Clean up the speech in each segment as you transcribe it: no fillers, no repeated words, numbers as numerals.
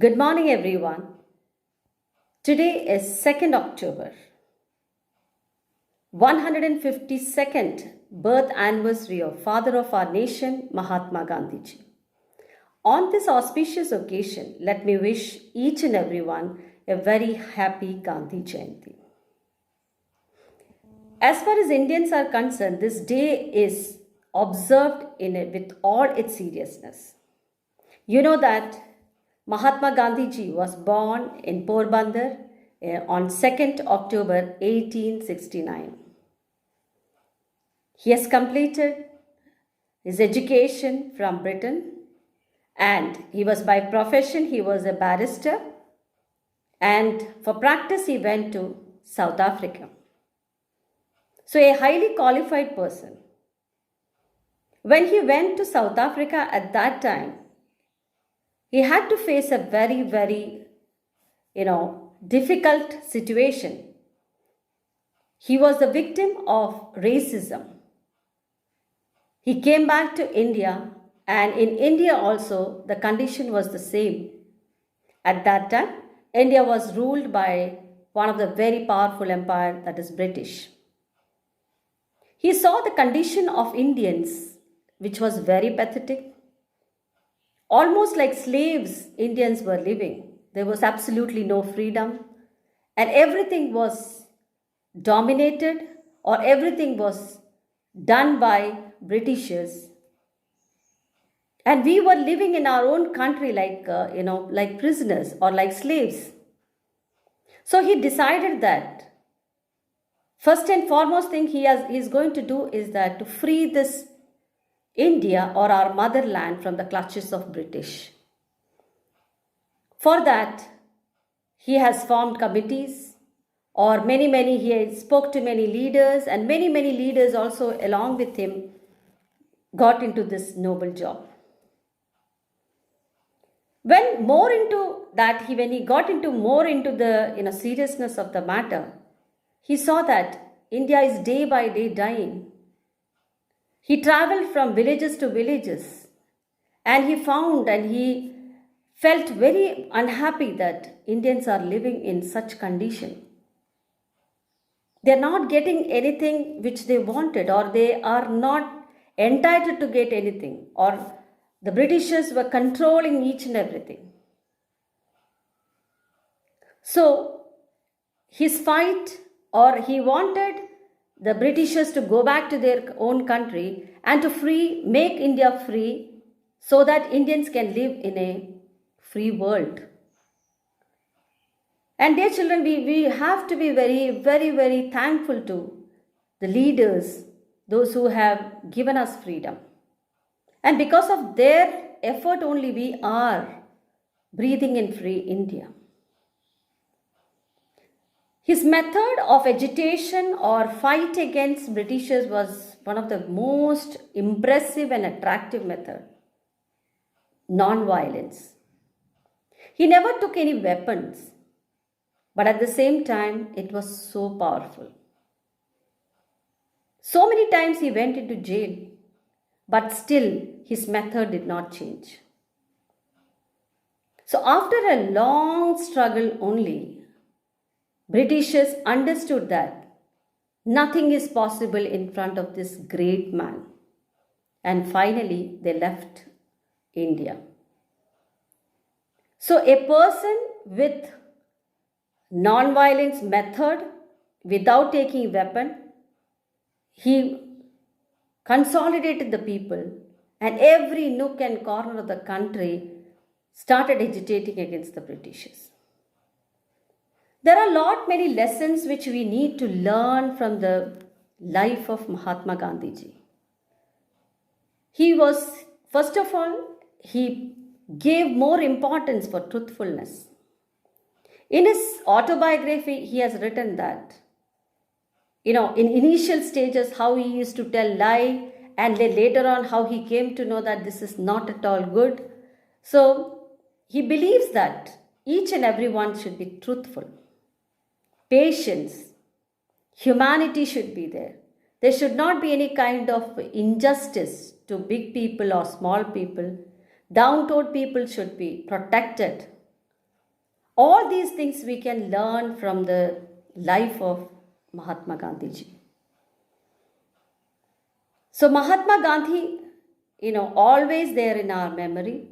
Good morning, everyone. Today is 2nd October, 152nd birth anniversary of Father of our nation, Mahatma Gandhi. On this auspicious occasion, let me wish each and everyone a very happy Gandhi Jayanti. As far as Indians are concerned, this day is observed with all its seriousness. You know that Mahatma Gandhi was born in Porbandar on 2nd October 1869. He has completed his education from Britain, and he was by profession, he was a barrister, and for practice he went to South Africa. So a highly qualified person. When he went to South Africa at that time, he had to face a very, very, difficult situation. He was the victim of racism. He came back to India, and in India also the condition was the same. At that time, India was ruled by one of the very powerful empire, that is British. He saw the condition of Indians, which was very pathetic. Almost like slaves, Indians were living. There was absolutely no freedom, and everything was dominated, or everything was done by Britishers. And we were living in our own country like prisoners or like slaves. So he decided that first and foremost thing he is going to do is that to free this India or our motherland from the clutches of British. For that, he has formed committees, or he spoke to many leaders, and many leaders also along with him got into this noble job. When he got into more into the seriousness of the matter, he saw that India is day by day dying. He traveled from villages to villages, and he found and he felt very unhappy that Indians are living in such condition. They are not getting anything which they wanted, or they are not entitled to get anything, or the Britishers were controlling each and everything. So his fight, or he wanted the Britishers to go back to their own country and to make India free so that Indians can live in a free world. And dear children, we have to be very, very, very thankful to the leaders, those who have given us freedom. And because of their effort only, we are breathing in free India. His method of agitation or fight against Britishers was one of the most impressive and attractive method. Non-violence. He never took any weapons, but at the same time, it was so powerful. So many times he went into jail, but still his method did not change. So after a long struggle only, Britishers understood that nothing is possible in front of this great man. And finally, they left India. So a person with non-violence method, without taking weapon, he consolidated the people, and every nook and corner of the country started agitating against the Britishers. There are many lessons which we need to learn from the life of Mahatma Gandhi ji. He was, first of all, he gave more importance for truthfulness. In his autobiography, he has written that, in initial stages, how he used to tell lie, and then later on, how he came to know that this is not at all good. So, he believes that each and everyone should be truthful. Patience, humanity should be there. There should not be any kind of injustice to big people or small people. Down-toed people should be protected. All these things we can learn from the life of Mahatma Gandhi ji. So Mahatma Gandhi, always there in our memory,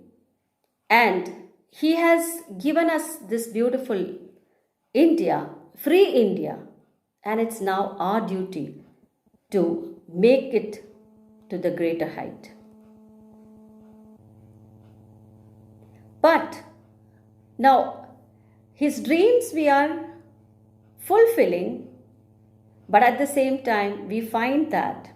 and he has given us this beautiful India, free India, and it's now our duty to make it to the greater height. But now, his dreams we are fulfilling, but at the same time, we find that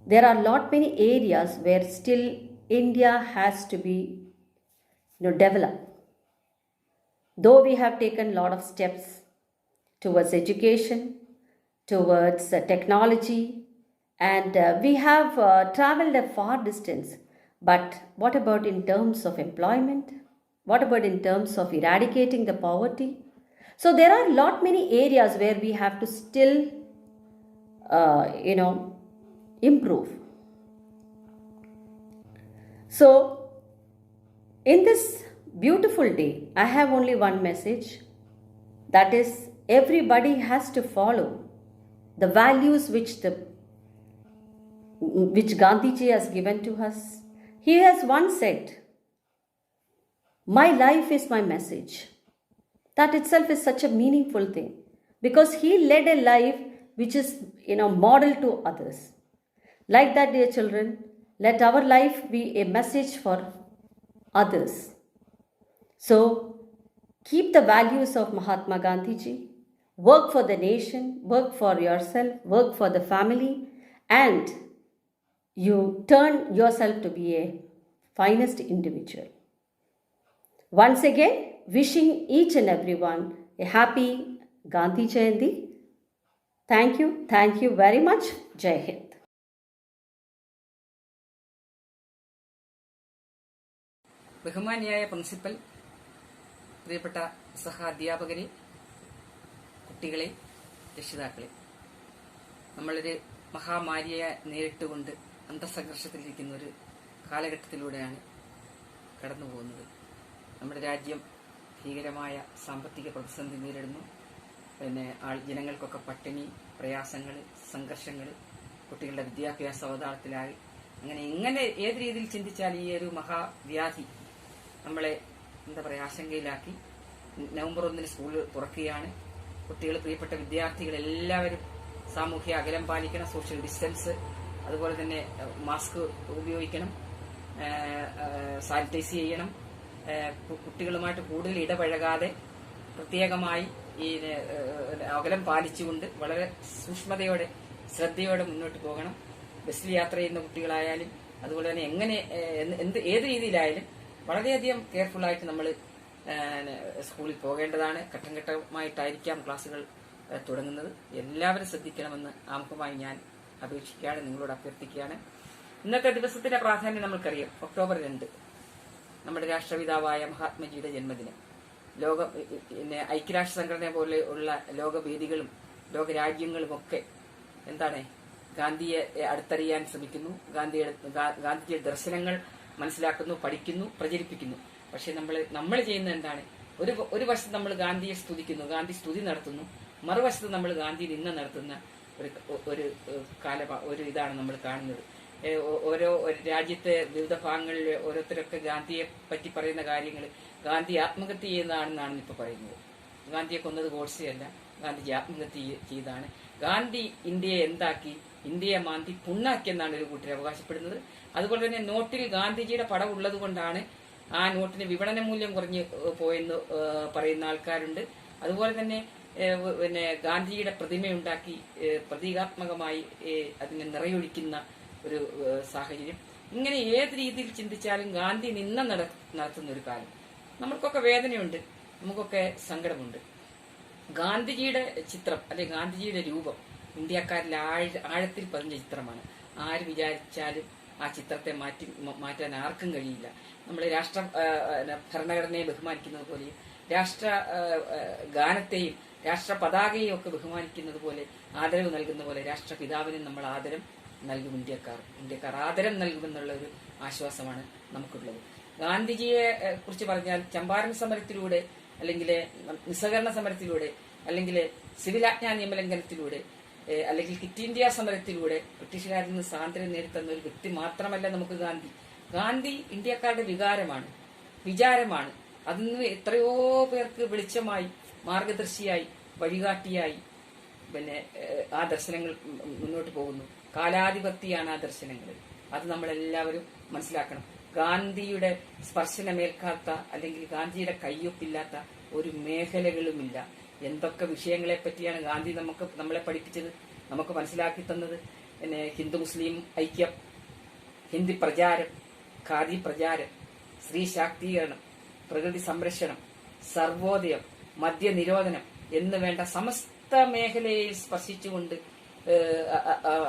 there are many areas where still India has to be developed. Though we have taken a lot of steps towards education, towards technology, and we have traveled a far distance. But what about in terms of employment? What about in terms of eradicating the poverty? So there are many areas where we have to still, improve. So in this beautiful day, I have only one message. That is, everybody has to follow the values which Gandhiji has given to us. He has once said, "My life is my message." That itself is such a meaningful thing, because he led a life which is, model to others. Like that, dear children, let our life be a message for others. So, keep the values of Mahatma Gandhiji, work for the nation, work for yourself, work for the family, and you turn yourself to be a finest individual. Once again, wishing each and everyone a happy Gandhi Jayanti. Thank you very much. Jai Hind. ബഹുമാനിയായ principal, പ്രിയപ്പെട്ട സഹാധ്യാപകരെ, കുട്ടികളെ, രക്ഷിതാക്കളെ, നമ്മളൊരു മഹാമാരിയെ നേരിട്ടുകൊണ്ട് അന്തസംഘർഷത്തിലിരിക്കുന്ന ഒരു കാലഘട്ടത്തിലൂടെയാണ് കടന്നു പോകുന്നത്. നമ്മുടെ രാജ്യം ഭീകരമായ സാമ്പത്തിക പ്രതിസന്ധി നേരിടുന്നു. ജനങ്ങൾക്കൊക്കെ പട്ടിണി, പ്രയാസങ്ങൾ, സംഘർഷങ്ങൾ, കുട്ടികളുടെ വിദ്യാഭ്യാസ അവതാളത്തിലായി, അങ്ങനെ ഏത് രീതിയിൽ ചിന്തിച്ചാൽ ഈ ഒരു മഹാവ്യാധി നമ്മളെ ആശങ്കയിലാക്കി. നവംബർ 1 സ്കൂൾ തുറക്കുകയാണ്. കുട്ടികൾ, പ്രിയപ്പെട്ട വിദ്യാർത്ഥികൾ എല്ലാവരും സാമൂഹ്യ അകലം പാലിക്കണം, സോഷ്യൽ ഡിസ്റ്റൻസ്, അതുപോലെ തന്നെ മാസ്ക് ഉപയോഗിക്കണം, സാനിറ്റൈസ് ചെയ്യണം, കുട്ടികളുമായിട്ട് കൂടുതൽ ഇടപഴകാതെ പ്രത്യേകമായി ഈ അകലം പാലിച്ചുകൊണ്ട് വളരെ സൂക്ഷ്മതയോടെ ശ്രദ്ധയോടെ മുന്നോട്ട് പോകണം. ബസ്സിൽ യാത്ര ചെയ്യുന്ന കുട്ടികളായാലും അതുപോലെ തന്നെ ഏത് രീതിയിലായാലും വളരെയധികം കെയർഫുള്ളായിട്ട് നമ്മൾ സ്കൂളിൽ പോകേണ്ടതാണ്. ഘട്ടം ഘട്ടമായിട്ടായിരിക്കാം ക്ലാസ്സുകൾ തുടങ്ങുന്നത്. എല്ലാവരും ശ്രദ്ധിക്കണമെന്ന് ആമുഖമായി ഞാൻ അപേക്ഷിക്കുകയാണ്, നിങ്ങളോട് അഭ്യർത്ഥിക്കുകയാണ്. ഇന്നത്തെ ദിവസത്തിന്റെ പ്രാധാന്യം നമ്മൾക്കറിയാം. ഒക്ടോബർ 2 നമ്മുടെ രാഷ്ട്രപിതാവായ മഹാത്മജിയുടെ ജന്മദിനം. ഐക്യരാഷ്ട്ര സംഘടന പോലെ ഉള്ള ലോകവേദികളും ലോകരാജ്യങ്ങളും ഒക്കെ എന്താണ് ഗാന്ധിയെ അടുത്തറിയാൻ ശ്രമിക്കുന്നു, ഗാന്ധിജിയുടെ ദർശനങ്ങൾ മനസ്സിലാക്കുന്നു, പഠിക്കുന്നു, പ്രചരിപ്പിക്കുന്നു. പക്ഷെ നമ്മൾ ചെയ്യുന്നത് എന്താണ്? ഒരു വശത്ത് നമ്മൾ ഗാന്ധിയെ സ്തുതിക്കുന്നു, ഗാന്ധി സ്തുതി നടത്തുന്നു, മറുവശത്ത് നമ്മൾ ഗാന്ധി നിന്ന നടത്തുന്ന ഒരു ഇതാണ് നമ്മൾ കാണുന്നത്. ഓരോ രാജ്യത്തെ വിവിധ ഭാഗങ്ങളിൽ ഓരോരുത്തരൊക്കെ ഗാന്ധിയെ പറ്റി പറയുന്ന കാര്യങ്ങൾ ഗാന്ധി ആത്മഹത്യ ചെയ്യുന്നതാണെന്നാണ് ഇപ്പൊ പറയുന്നത്. ഗാന്ധിയെ കൊന്നത് ഗോഡ്സെയല്ല, ഗാന്ധിജി ആത്മഹത്യ ചെയ്താണ്. ഗാന്ധി ഇന്ത്യയെ എന്താക്കി? ഇന്ത്യയെ മാന്തി പുണ്ണാക്കി എന്നാണ് ഒരു കൂട്ടർ അവകാശപ്പെടുന്നത്. അതുപോലെ തന്നെ നോട്ടിൽ ഗാന്ധിജിയുടെ പടം ഉള്ളത് കൊണ്ടാണ് ആ നോട്ടിന് വിപണന മൂല്യം കുറഞ്ഞു പോയെന്ന് പറയുന്ന ആൾക്കാരുണ്ട്. അതുപോലെ തന്നെ ഗാന്ധിജിയുടെ പ്രതിമയുണ്ടാക്കി പ്രതീകാത്മകമായി അതിനെ നിറയൊഴിക്കുന്ന ഒരു സാഹചര്യം. ഇങ്ങനെ ഏത് രീതിയിൽ ചിന്തിച്ചാലും ഗാന്ധി നിന്ന നടത്തുന്ന ഒരു കാലം. നമ്മൾക്കൊക്കെ വേദനയുണ്ട്, നമുക്കൊക്കെ സങ്കടമുണ്ട്. ഗാന്ധിജിയുടെ ചിത്രം അല്ലെങ്കിൽ ഗാന്ധിജിയുടെ രൂപം ഇന്ത്യക്കാരിൽ ആഴത്തിൽ പതിഞ്ഞ ചിത്രമാണ്. ആര് വിചാരിച്ചാലും ആ ചിത്രത്തെ മാറ്റാൻ ആർക്കും കഴിയില്ല. നമ്മൾ ഭരണഘടനയെ ബഹുമാനിക്കുന്നത് പോലെയും രാഷ്ട്ര ഗാനത്തെയും രാഷ്ട്ര പതാകയെയും ഒക്കെ ബഹുമാനിക്കുന്നത് പോലെ ആദരവ് നൽകുന്ന പോലെ രാഷ്ട്രപിതാവിനും നമ്മൾ ആദരം നൽകും. ഇന്ത്യക്കാർ ആദരം നൽകുമെന്നുള്ള ഒരു ആശ്വാസമാണ് നമുക്കുള്ളത്. ഗാന്ധിജിയെ കുറിച്ച് പറഞ്ഞാൽ ചമ്പാരൻ സമരത്തിലൂടെ അല്ലെങ്കിൽ നിസ്സഹകരണ സമരത്തിലൂടെ അല്ലെങ്കിൽ സിവിലാജ്ഞാ നിയമലംഘനത്തിലൂടെ അല്ലെങ്കിൽ ക്വിറ്റ് ഇന്ത്യ സമരത്തിലൂടെ ബ്രിട്ടീഷുകാരിൽ നിന്ന് സ്വാതന്ത്ര്യം നേടിത്തന്ന ഒരു വ്യക്തി മാത്രമല്ല നമുക്ക് ഗാന്ധി ഇന്ത്യക്കാരുടെ വിചാരമാണ്. അതിന് എത്രയോ പേർക്ക് വെളിച്ചമായി, മാർഗദർശിയായി, വഴികാട്ടിയായി ആ ദർശനങ്ങൾ മുന്നോട്ട് പോകുന്നു. കാലാധിപത്യമാണ് ആ ദർശനങ്ങൾ. അത് നമ്മളെല്ലാവരും മനസ്സിലാക്കണം. ഗാന്ധിയുടെ സ്പർശനമേൽക്കാത്ത അല്ലെങ്കിൽ ഗാന്ധിയുടെ കയ്യൊപ്പില്ലാത്ത ഒരു മേഖലകളുമില്ല. എന്തൊക്കെ വിഷയങ്ങളെ പറ്റിയാണ് ഗാന്ധി നമ്മളെ പഠിപ്പിച്ചത്, നമുക്ക് മനസ്സിലാക്കി തന്നത്. ഹിന്ദു മുസ്ലിം ഐക്യം, ഹിന്ദി പ്രചാരം, ഖാദി പ്രചാരം, സ്ത്രീ ശാക്തീകരണം, പ്രകൃതി സംരക്ഷണം, സർവോദയം, മദ്യനിരോധനം എന്ന് വേണ്ട സമസ്ത മേഖലയിൽ സ്പർശിച്ചുകൊണ്ട്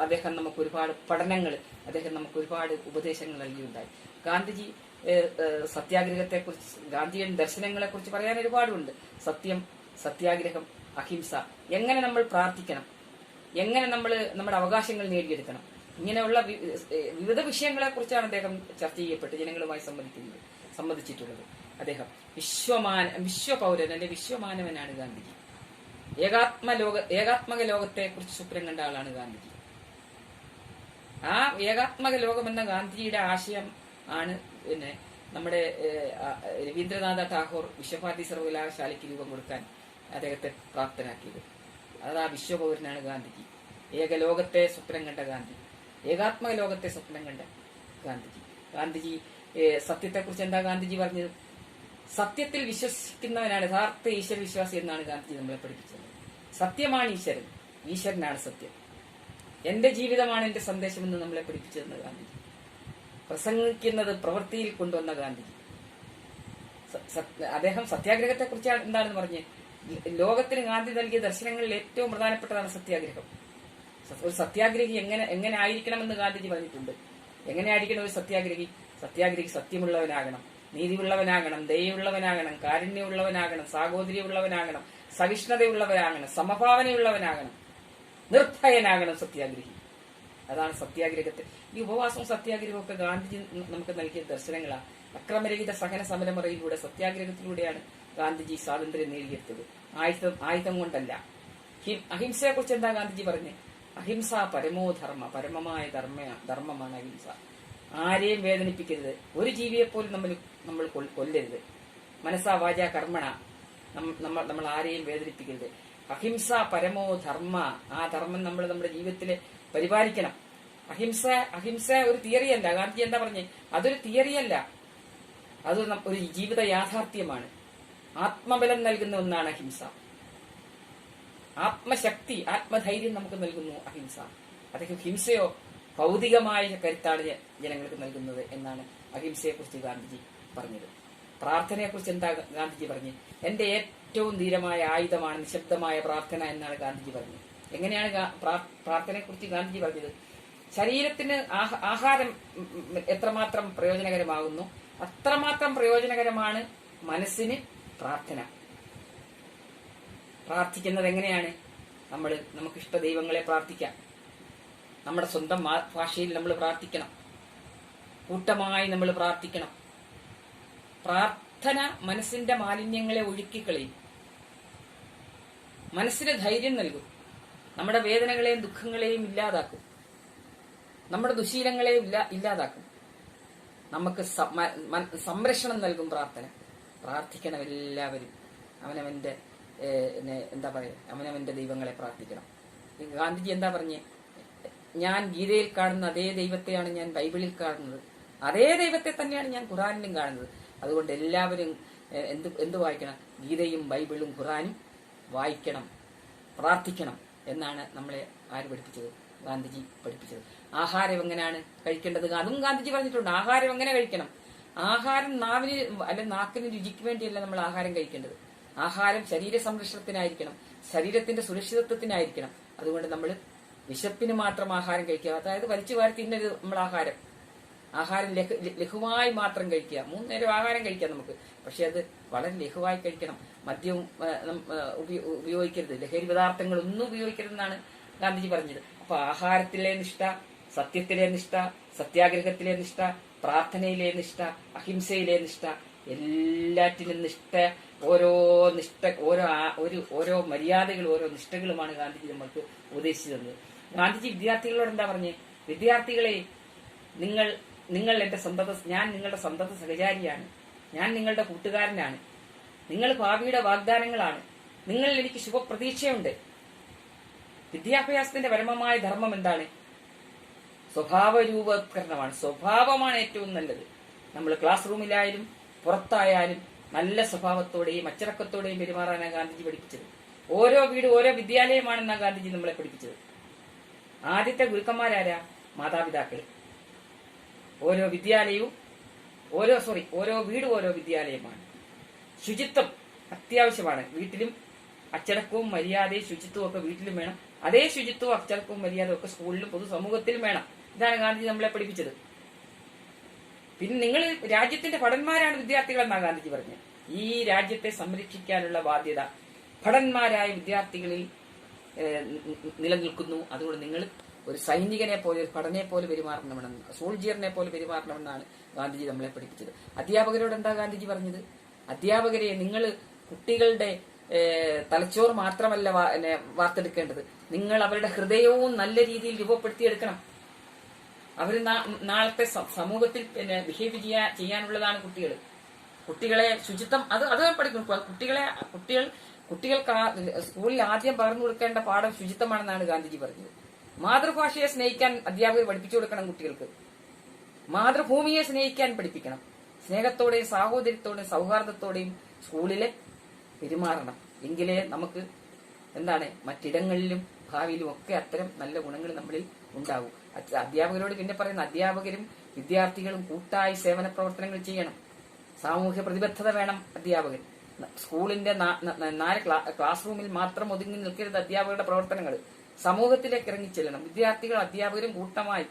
അദ്ദേഹം നമുക്ക് ഒരുപാട് പഠനങ്ങൾ, അദ്ദേഹം നമുക്ക് ഒരുപാട് ഉപദേശങ്ങൾ നൽകിയിട്ടുണ്ടായി. ഗാന്ധിജി സത്യാഗ്രഹത്തെക്കുറിച്ച്, ഗാന്ധിയുടെ ദർശനങ്ങളെ കുറിച്ച് പറയാൻ ഒരുപാടുണ്ട്. സത്യം, സത്യാഗ്രഹം, അഹിംസ, എങ്ങനെ നമ്മൾ പ്രാർത്ഥിക്കണം, എങ്ങനെ നമ്മൾ നമ്മുടെ അവകാശങ്ങൾ നേടിയെടുക്കണം, ഇങ്ങനെയുള്ള വിവിധ വിഷയങ്ങളെ കുറിച്ചാണ് അദ്ദേഹം ചർച്ച ചെയ്യപ്പെട്ട് ജനങ്ങളുമായി സംവദിച്ചിട്ടുള്ളത്. അദ്ദേഹം വിശ്വപൗരൻ അല്ലെ വിശ്വമാനവനാണ് ഗാന്ധിജി. ഏകാത്മക ലോകത്തെ കുറിച്ച് സ്വപ്നം കണ്ട ആളാണ് ഗാന്ധിജി. ആ ഏകാത്മക ലോകം എന്ന ഗാന്ധിജിയുടെ ആശയം ആണ് നമ്മുടെ രവീന്ദ്രനാഥ ടാഗോർ വിശ്വഭാരതി സർവകലാശാലയ്ക്ക് രൂപം കൊടുക്കാൻ അദ്ദേഹത്തെ പ്രാപ്തനാക്കിയത്. അത് ആ വിശ്വപൗരനാണ് ഗാന്ധിജി. ഏകലോകത്തെ സ്വപ്നം കണ്ട ഗാന്ധി, ഏകാത്മക ലോകത്തെ സ്വപ്നം കണ്ട ഗാന്ധിജി സത്യത്തെക്കുറിച്ച് എന്താ ഗാന്ധിജി പറഞ്ഞത്? സത്യത്തിൽ വിശ്വസിക്കുന്നവനാണ് യഥാർത്ഥ ഈശ്വര വിശ്വാസി എന്നാണ് ഗാന്ധിജി നമ്മളെ പഠിപ്പിച്ചത്. സത്യമാണ് ഈശ്വരൻ, ഈശ്വരനാണ് സത്യം. എന്റെ ജീവിതമാണ് എന്റെ സന്ദേശം എന്ന് നമ്മളെ പഠിപ്പിച്ചതെന്ന് ഗാന്ധിജി. പ്രസംഗിക്കുന്നത് പ്രവൃത്തിയിൽ കൊണ്ടുവന്ന ഗാന്ധിജി. അദ്ദേഹം സത്യാഗ്രഹത്തെ കുറിച്ച് എന്താണെന്ന് പറഞ്ഞ് ലോകത്തിന് ഗാന്ധി നൽകിയ ദർശനങ്ങളിൽ ഏറ്റവും പ്രധാനപ്പെട്ടതാണ് സത്യാഗ്രഹം. ഒരു സത്യാഗ്രഹി എങ്ങനെ ആയിരിക്കണമെന്ന് ഗാന്ധിജി പറഞ്ഞിട്ടുണ്ട്. എങ്ങനെയായിരിക്കണം ഒരു സത്യാഗ്രഹി? സത്യമുള്ളവനാകണം, നീതിയുള്ളവനാകണം, ദയയുള്ളവനാകണം, കാരുണ്യമുള്ളവനാകണം, സാഹോദര്യമുള്ളവനാകണം, സഹിഷ്ണുതയുള്ളവനാകണം, സമഭാവനയുള്ളവനാകണം, നിർഭയനാകണം സത്യാഗ്രഹി. അതാണ് സത്യാഗ്രഹത്തെ. ഈ ഉപവാസവും സത്യാഗ്രഹവും ഒക്കെ ഗാന്ധിജി നമുക്ക് നൽകിയ ദർശനങ്ങളാണ്. അക്രമരഹിത സഹന സമരമുറയിലൂടെ, സത്യാഗ്രഹത്തിലൂടെയാണ് ഗാന്ധിജി സ്വാതന്ത്ര്യം നേടിയെടുത്തത്. ആയുധം കൊണ്ടല്ല. അഹിംസയെ കുറിച്ച് എന്താ ഗാന്ധിജി പറഞ്ഞത്? അഹിംസ പരമോധർമ്മ, പരമമായ ധർമ്മമാണ് അഹിംസ. ആരെയും വേദനിപ്പിക്കരുത്, ഒരു ജീവിയെപ്പോലും നമ്മൾ കൊല്ലരുത്. മനസ്സാ വാച കർമ്മണ, നമ്മൾ ആരെയും വേദനിപ്പിക്കരുത്. അഹിംസ പരമോ ധർമ്മ. ആ ധർമ്മം നമ്മൾ നമ്മുടെ ജീവിതത്തിൽ പരിപാലിക്കണം. അഹിംസ ഒരു തിയറിയല്ല. ഗാന്ധിജി എന്താ പറഞ്ഞേ? അതൊരു തിയറിയല്ല, അത് ഒരു ജീവിത യാഥാർത്ഥ്യമാണ്. ആത്മബലം നൽകുന്ന ഒന്നാണ് അഹിംസ. ആത്മശക്തി, ആത്മധൈര്യം നമുക്ക് നൽകുന്നു അഹിംസ. അദ്ദേഹം ഹിംസയോ ഭൗതികമായ കരുത്താണ് ജനങ്ങൾക്ക് നൽകുന്നത് എന്നാണ് അഹിംസയെ കുറിച്ച് ഗാന്ധിജി പറഞ്ഞത്. പ്രാർത്ഥനയെ കുറിച്ച് എന്താ ഗാന്ധിജി പറഞ്ഞു? എന്റെ ഏറ്റവും ധീരമായ ആയുധമാണ് നിശബ്ദമായ പ്രാർത്ഥന എന്നാണ് ഗാന്ധിജി പറഞ്ഞത്. എങ്ങനെയാണ് പ്രാർത്ഥനയെ കുറിച്ച് ഗാന്ധിജി പറഞ്ഞത്? ശരീരത്തിന് ആഹാരം എത്രമാത്രം പ്രയോജനകരമാകുന്നു അത്രമാത്രം പ്രയോജനകരമാണ് മനസ്സിന് പ്രാർത്ഥന. പ്രാർത്ഥിക്കുന്നത് എങ്ങനെയാണ്? നമുക്ക് ഇഷ്ട ദൈവങ്ങളെ പ്രാർത്ഥിക്കാം. നമ്മുടെ സ്വന്തം ഭാഷയിൽ നമ്മൾ പ്രാർത്ഥിക്കണം. കൂട്ടമായി നമ്മൾ പ്രാർത്ഥിക്കണം. പ്രാർത്ഥന മനസ്സിന്റെ മാലിന്യങ്ങളെ ഒഴുക്കിക്കളയും, മനസ്സിന് ധൈര്യം നൽകും, നമ്മുടെ വേദനകളെയും ദുഃഖങ്ങളെയും ഇല്ലാതാക്കും, നമ്മുടെ ദുശീലങ്ങളെയും ഇല്ലാതാക്കും, നമുക്ക് സംരക്ഷണം നൽകും പ്രാർത്ഥന. പ്രാർത്ഥിക്കണം എല്ലാവരും. അവനവന്റെ അവനവന്റെ ദൈവങ്ങളെ പ്രാർത്ഥിക്കണം. ഗാന്ധിജി എന്താ പറഞ്ഞേ? ഞാൻ ഗീതയിൽ കാണുന്ന അതേ ദൈവത്തെയാണ് ഞാൻ ബൈബിളിൽ കാണുന്നത്, അതേ ദൈവത്തെ തന്നെയാണ് ഞാൻ ഖുറാനിലും കാണുന്നത്. അതുകൊണ്ട് എല്ലാവരും എന്ത് വായിക്കണം? ഗീതയും ബൈബിളും ഖുറാനും വായിക്കണം, പ്രാർത്ഥിക്കണം എന്നാണ് നമ്മളെ ആര് പഠിപ്പിച്ചത്? ഗാന്ധിജി പഠിപ്പിച്ചത്. ആഹാരം എങ്ങനെയാണ് കഴിക്കേണ്ടത്? അതും ഗാന്ധിജി പറഞ്ഞിട്ടുണ്ട്. ആഹാരം എങ്ങനെ കഴിക്കണം? ആഹാരം നാക്കിന് രുചിക്ക് വേണ്ടിയല്ല നമ്മൾ ആഹാരം കഴിക്കേണ്ടത്. ആഹാരം ശരീര സംരക്ഷണത്തിനായിരിക്കണം, ശരീരത്തിന്റെ സുരക്ഷിതത്വത്തിനായിരിക്കണം. അതുകൊണ്ട് നമ്മൾ വിശപ്പിന് മാത്രം ആഹാരം കഴിക്കുക, അതായത് വലിച്ചു വാരി തിന്നരുത്. നമ്മൾ ആഹാരം ലഘുവായി മാത്രം കഴിക്കുക. 3 നേരം ആഹാരം കഴിക്കാം നമുക്ക്, പക്ഷെ അത് വളരെ ലഘുവായി കഴിക്കണം. മദ്യം ഉപയോഗിക്കരുത്, ലഹരി പദാർത്ഥങ്ങളൊന്നും ഉപയോഗിക്കരുതെന്നാണ് ഗാന്ധിജി പറഞ്ഞത്. അപ്പൊ ആഹാരത്തിലെ നിഷ്ഠ, സത്യത്തിലെ നിഷ്ഠ, സത്യാഗ്രഹത്തിലെ നിഷ്ഠ, പ്രാർത്ഥനയിലെ നിഷ്ഠ, അഹിംസയിലെ നിഷ്ഠ, എല്ലാറ്റിലും നിഷ്ഠ, ഓരോ മര്യാദകൾ, ഓരോ നിഷ്ഠകളുമാണ് ഗാന്ധിജി നമ്മൾക്ക് ഉപദേശിച്ചു തന്നത്. ഗാന്ധിജി വിദ്യാർത്ഥികളോട് എന്താ പറഞ്ഞേ? വിദ്യാർത്ഥികളെ, ഞാൻ നിങ്ങളുടെ സന്തത സഹചാരിയാണ്, ഞാൻ നിങ്ങളുടെ കൂട്ടുകാരനാണ്, നിങ്ങൾ ഭാവിയുടെ വാഗ്ദാനങ്ങളാണ്, നിങ്ങളിൽ എനിക്ക് ശുഭപ്രതീക്ഷയുണ്ട്. വിദ്യാഭ്യാസത്തിന്റെ പരമമായ ധർമ്മം എന്താണ്? സ്വഭാവരൂപവത്കരണമാണ്. സ്വഭാവമാണ് ഏറ്റവും നല്ലത്. നമ്മൾ ക്ലാസ് റൂമിലായാലും പുറത്തായാലും നല്ല സ്വഭാവത്തോടെയും അച്ചടക്കത്തോടെയും പെരുമാറാനാണ് ഗാന്ധിജി പഠിപ്പിച്ചത്. ഓരോ വീട് ഓരോ വിദ്യാലയമാണെന്നാണ് ഗാന്ധിജി നമ്മളെ പഠിപ്പിച്ചത്. ആദ്യത്തെ ഗുരുക്കന്മാരാരാ? മാതാപിതാക്കൾ. ഓരോ വീടും ഓരോ വിദ്യാലയമാണ്. ശുചിത്വം അത്യാവശ്യമാണ്. വീട്ടിലും അച്ചടക്കവും മര്യാദയും ശുചിത്വവും ഒക്കെ വീട്ടിലും വേണം. അതേ ശുചിത്വവും അച്ചടക്കവും മര്യാദയും ഒക്കെ സ്കൂളിലും പൊതുസമൂഹത്തിലും വേണം. ഇതാണ് ഗാന്ധിജി നമ്മളെ പഠിപ്പിച്ചത്. പിന്നെ നിങ്ങൾ രാജ്യത്തിന്റെ ഭടന്മാരാണ് വിദ്യാർത്ഥികളെന്നാണ് ഗാന്ധിജി പറഞ്ഞത്. ഈ രാജ്യത്തെ സംരക്ഷിക്കാനുള്ള ബാധ്യത ഭടന്മാരായ വിദ്യാർത്ഥികളിൽ നിലനിൽക്കുന്നു. അതുകൊണ്ട് നിങ്ങൾ ഒരു സൈനികനെ പോലെ, ഒരു ഭടനെ പോലെ പെരുമാറണമെന്ന്, സോൾജിയറിനെ പോലെ പെരുമാറണമെന്നാണ് ഗാന്ധിജി നമ്മളെ പഠിപ്പിച്ചത്. അധ്യാപകരോട് എന്താ ഗാന്ധിജി പറഞ്ഞത്? അധ്യാപകരെ, നിങ്ങൾ കുട്ടികളുടെ തലച്ചോറ് മാത്രമല്ല വാർത്തെടുക്കേണ്ടത്, നിങ്ങൾ അവരുടെ ഹൃദയവും നല്ല രീതിയിൽ രൂപപ്പെടുത്തിയെടുക്കണം. അവർ നാളത്തെ സമൂഹത്തിൽ ബിഹേവ് ചെയ്യാനുള്ളതാണ് കുട്ടികൾ. കുട്ടികളെ ശുചിത്വം അത് പഠിക്കും. കുട്ടികൾക്ക് സ്കൂളിൽ ആദ്യം പകർന്നു കൊടുക്കേണ്ട പാഠം ശുചിത്വമാണെന്നാണ് ഗാന്ധിജി പറഞ്ഞത്. മാതൃഭാഷയെ സ്നേഹിക്കാൻ അധ്യാപകർ പഠിപ്പിച്ചു കൊടുക്കണം കുട്ടികൾക്ക്. മാതൃഭൂമിയെ സ്നേഹിക്കാൻ പഠിപ്പിക്കണം. സ്നേഹത്തോടെയും സാഹോദര്യത്തോടെയും സൗഹാർദ്ദത്തോടെയും സ്കൂളിലെ പെരുമാറണം. എങ്കിലേ നമുക്ക് മറ്റിടങ്ങളിലും ഭാവിയിലും ഒക്കെ അത്തരം നല്ല ഗുണങ്ങൾ നമ്മളിൽ ഉണ്ടാകും. അധ്യാപകരോട് പിന്നെ പറയുന്ന, അധ്യാപകരും വിദ്യാർത്ഥികളും കൂട്ടായി സേവന പ്രവർത്തനങ്ങൾ ചെയ്യണം. സാമൂഹ്യ പ്രതിബദ്ധത വേണം അധ്യാപകൻ. സ്കൂളിന്റെ 4 ക്ലാസ് റൂമിൽ മാത്രം ഒതുങ്ങി നിൽക്കരുത് അധ്യാപകരുടെ പ്രവർത്തനങ്ങൾ. സമൂഹത്തിലേക്ക് ഇറങ്ങിച്ചെല്ലണം. വിദ്യാർത്ഥികളും അധ്യാപകരും കൂട്ടമായി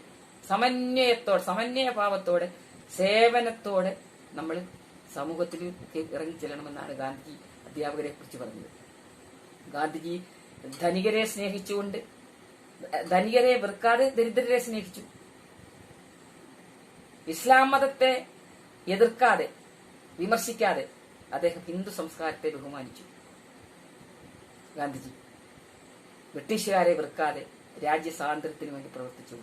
സമന്വയഭാവത്തോടെ സേവനത്തോടെ നമ്മൾ സമൂഹത്തിലേക്ക് ഇറങ്ങിച്ചെല്ലണമെന്നാണ് ഗാന്ധിജി അധ്യാപകരെ കുറിച്ച് പറഞ്ഞത്. ഗാന്ധിജി ധനികരെ സ്നേഹിച്ചുകൊണ്ട്, ധനികരെ വെറുക്കാതെ ദരിദ്രരെ സ്നേഹിച്ചു. ഇസ്ലാം മതത്തെ എതിർക്കാതെ വിമർശിക്കാതെ അദ്ദേഹം ഹിന്ദു സംസ്കാരത്തെ ബഹുമാനിച്ചു. ഗാന്ധിജി ബ്രിട്ടീഷുകാരെ വെറുക്കാതെ രാജ്യ സ്വാതന്ത്ര്യത്തിന് വേണ്ടി പ്രവർത്തിച്ചു.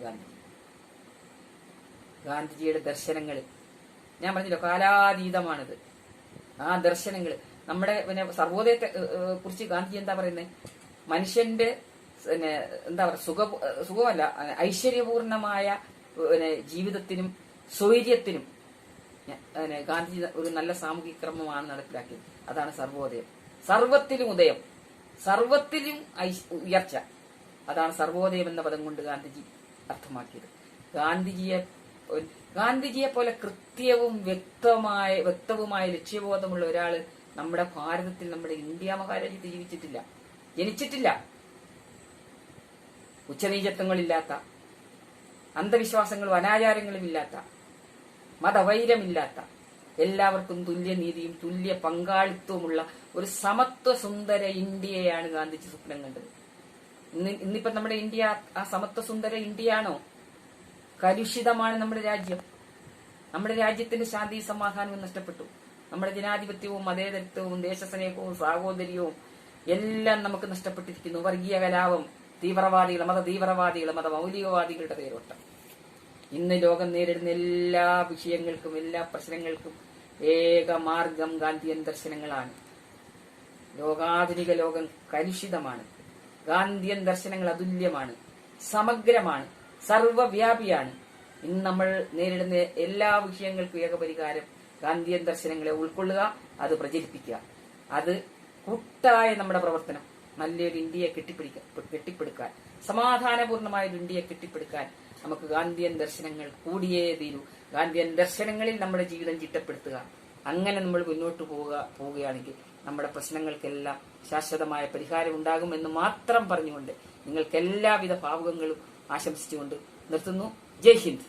ഗാന്ധിജിയുടെ ദർശനങ്ങൾ ഞാൻ പറഞ്ഞല്ലോ, കാലാതീതമാണിത്. ആ ദർശനങ്ങൾ നമ്മുടെ സർവോദയത്തെ കുറിച്ച് ഗാന്ധിജി എന്താ പറയുന്നത്? മനുഷ്യന്റെ പിന്നെ എന്താ പറയുക സുഖമല്ല, ഐശ്വര്യപൂർണമായ പിന്നെ ജീവിതത്തിനും സ്വൈര്യത്തിനും ഗാന്ധിജി ഒരു നല്ല സാമൂഹിക ക്രമമാണ് നടപ്പിലാക്കിയത്. അതാണ് സർവോദയം. സർവത്തിലും ഉദയം, സർവത്തിലും ഉയർച്ച. അതാണ് സർവോദയം എന്ന പദം കൊണ്ട് ഗാന്ധിജി അർത്ഥമാക്കിയത്. ഗാന്ധിജിയെ പോലെ കൃത്യവും വ്യക്തവുമായ ലക്ഷ്യബോധമുള്ള ഒരാള് നമ്മുടെ ഭാരതത്തിൽ, നമ്മുടെ ഇന്ത്യ മഹാരാജ്യത്ത് ജനിച്ചിട്ടില്ല. ഉച്ചനീചത്വങ്ങളില്ലാത്ത, അന്ധവിശ്വാസങ്ങളും അനാചാരങ്ങളും ഇല്ലാത്ത, മതവൈരമില്ലാത്ത, എല്ലാവർക്കും തുല്യനീതിയും തുല്യ പങ്കാളിത്തവുമുള്ള ഒരു സമത്വ സുന്ദര ഇന്ത്യയാണ് ഗാന്ധിജി സ്വപ്നം കണ്ടത്. ഇന്നിപ്പം നമ്മുടെ ഇന്ത്യ ആ സമത്വ സുന്ദര ഇന്ത്യയാണോ? കലുഷിതമാണ് നമ്മുടെ രാജ്യം. നമ്മുടെ രാജ്യത്തിന്റെ ശാന്തി സമാധാനവും നഷ്ടപ്പെട്ടു. നമ്മുടെ ജനാധിപത്യവും മതേതരത്വവും ദേശസ്നേഹവും സാഹോദര്യവും എല്ലാം നമുക്ക് നഷ്ടപ്പെട്ടിരിക്കുന്നു. വർഗീയ കലാപം, മത മൗലികവാദികളുടെ പേരോട്ടം. ഇന്ന് ലോകം നേരിടുന്ന എല്ലാ വിഷയങ്ങൾക്കും, എല്ലാ പ്രശ്നങ്ങൾക്കും ഏക മാർഗം ഗാന്ധിയൻ ദർശനങ്ങളാണ്. ലോകാധുനിക ലോകം കലുഷിതമാണ്. ഗാന്ധിയൻ ദർശനങ്ങൾ അതുല്യമാണ്, സമഗ്രമാണ്, സർവവ്യാപിയാണ്. ഇന്ന് നമ്മൾ നേരിടുന്ന എല്ലാ വിഷയങ്ങൾക്കും ഏക പരിഹാരം ഗാന്ധിയൻ ദർശനങ്ങളെ ഉൾക്കൊള്ളുക, അത് പ്രചരിപ്പിക്കുക. അത് കൂട്ടായ നമ്മുടെ പ്രവർത്തനം നല്ലൊരു ഇന്ത്യയെ കെട്ടിപ്പടുക്കാൻ, സമാധാനപൂർണമായ ഒരു ഇന്ത്യയെ കെട്ടിപ്പടുക്കാൻ നമുക്ക് ഗാന്ധിയൻ ദർശനങ്ങൾ കൂടിയേ തീരൂ. ഗാന്ധിയൻ ദർശനങ്ങളിൽ നമ്മുടെ ജീവിതം ചിട്ടപ്പെടുത്തുക. അങ്ങനെ നമ്മൾ മുന്നോട്ട് പോവുകയാണെങ്കിൽ നമ്മുടെ പ്രശ്നങ്ങൾക്കെല്ലാം ശാശ്വതമായ പരിഹാരം ഉണ്ടാകുമെന്ന് മാത്രം പറഞ്ഞുകൊണ്ട് നിങ്ങൾക്ക് എല്ലാവിധ ഭാവുകങ്ങളും ആശംസിച്ചുകൊണ്ട് നിർത്തുന്നു. ജയ് Hind.